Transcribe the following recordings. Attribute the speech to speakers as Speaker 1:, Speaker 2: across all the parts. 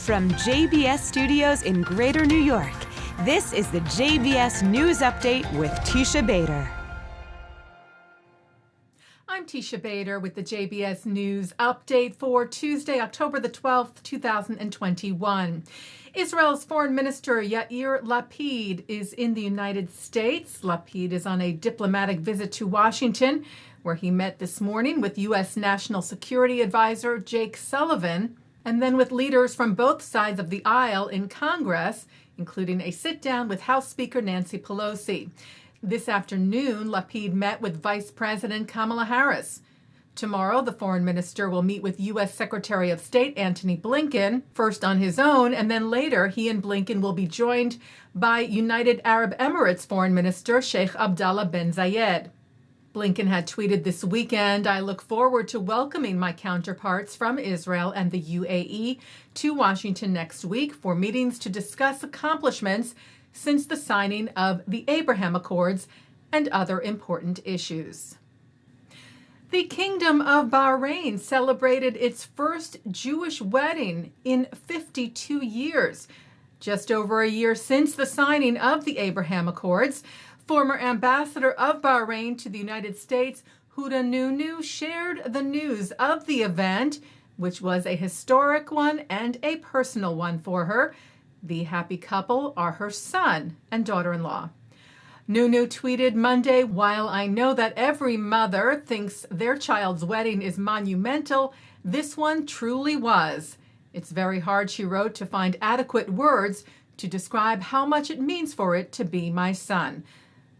Speaker 1: From JBS Studios in Greater New York, this is the JBS News Update with Teisha Bader.
Speaker 2: I'm Teisha Bader with the JBS News Update for Tuesday, October the 12th, 2021. Israel's Foreign Minister Yair Lapid is in the United States. Lapid is on a diplomatic visit to Washington, where he met this morning with U.S. National Security Advisor Jake Sullivan, and then with leaders from both sides of the aisle in Congress, including a sit-down with House Speaker Nancy Pelosi. This afternoon, Lapid met with Vice President Kamala Harris. Tomorrow, the foreign minister will meet with U.S. Secretary of State Antony Blinken, first on his own, and then later he and Blinken will be joined by United Arab Emirates Foreign Minister Sheikh Abdullah bin Zayed. Blinken had tweeted this weekend, "I look forward to welcoming my counterparts from Israel and the UAE to Washington next week for meetings to discuss accomplishments since the signing of the Abraham Accords and other important issues." The Kingdom of Bahrain celebrated its first Jewish wedding in 52 years, just over a year since the signing of the Abraham Accords. Former ambassador of Bahrain to the United States, Huda Nunu, shared the news of the event, which was a historic one and a personal one for her. The happy couple are her son and daughter-in-law. Nunu tweeted Monday, "While I know that every mother thinks their child's wedding is monumental, this one truly was. It's very hard," she wrote, "to find adequate words to describe how much it means for it to be my son."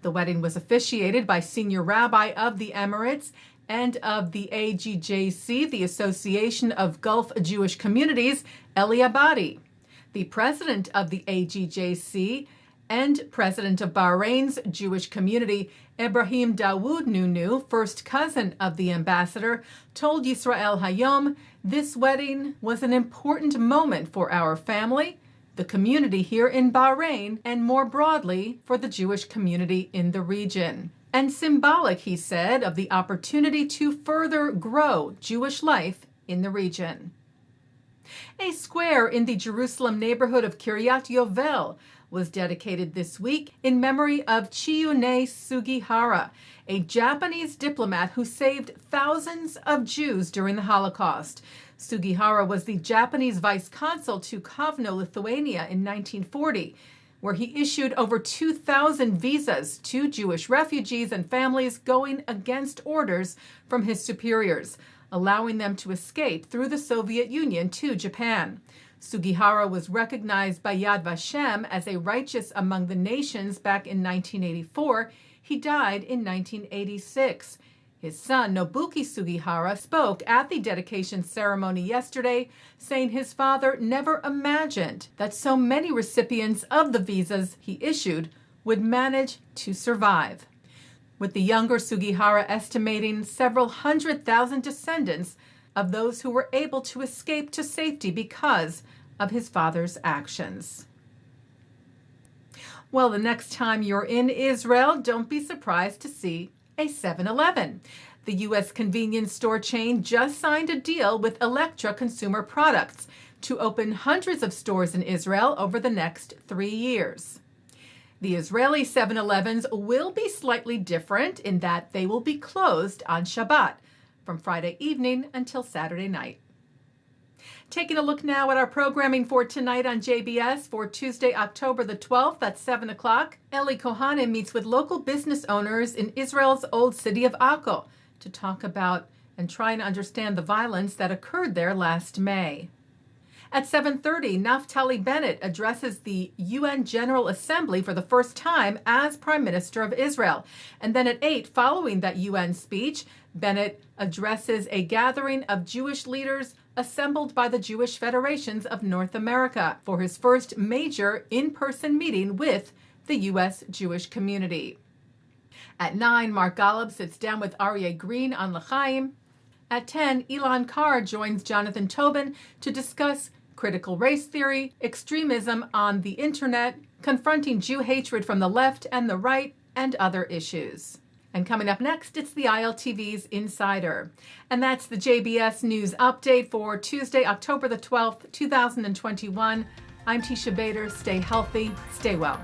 Speaker 2: The wedding was officiated by Senior Rabbi of the Emirates and of the AGJC, the Association of Gulf Jewish Communities, Ellie Cohanim. The president of the AGJC and president of Bahrain's Jewish community, Ibrahim Dawood Nunu, first cousin of the ambassador, told Yisrael Hayom, "This wedding was an important moment for our family, the community here in Bahrain, and more broadly for the Jewish community in the region. And symbolic," he said, "of the opportunity to further grow Jewish life in the region." A square in the Jerusalem neighborhood of Kiryat Yovel was dedicated this week in memory of Chiyunai Sugihara, a Japanese diplomat who saved thousands of Jews during the Holocaust. Sugihara was the Japanese vice consul to Kovno, Lithuania in 1940, where he issued over 2,000 visas to Jewish refugees and families going against orders from his superiors, allowing them to escape through the Soviet Union to Japan. Sugihara was recognized by Yad Vashem as a righteous among the nations back in 1984. He died in 1986. His son, Nobuki Sugihara, spoke at the dedication ceremony yesterday, saying his father never imagined that so many recipients of the visas he issued would manage to survive, with the younger Sugihara estimating several 100,000 descendants of those who were able to escape to safety because of his father's actions. Well, the next time you're in Israel, don't be surprised to see a 7-Eleven. The U.S. convenience store chain just signed a deal with Electra Consumer Products to open hundreds of stores in Israel over the next 3 years. The Israeli 7-Elevens will be slightly different in that they will be closed on Shabbat, from Friday evening until Saturday night. Taking a look now at our programming for tonight on JBS for Tuesday, October the 12th at 7 o'clock. Ellie Cohanim meets with local business owners in Israel's old city of Akko to talk about and try and understand the violence that occurred there last May. At 7:30, Naftali Bennett addresses the UN General Assembly for the first time as Prime Minister of Israel. And then at 8, following that UN speech, Bennett addresses a gathering of Jewish leaders assembled by the Jewish Federations of North America for his first major in-person meeting with the U.S. Jewish community. At 9, Mark Golub sits down with Aryeh Green on L'chaim. At 10, Ilan Carr joins Jonathan Tobin to discuss critical race theory, extremism on the internet, confronting Jew hatred from the left and the right, and other issues. And coming up next, it's the ILTV's Insider. And that's the JBS News Update for Tuesday, October the 12th, 2021. I'm Teisha Bader. Stay healthy, stay well.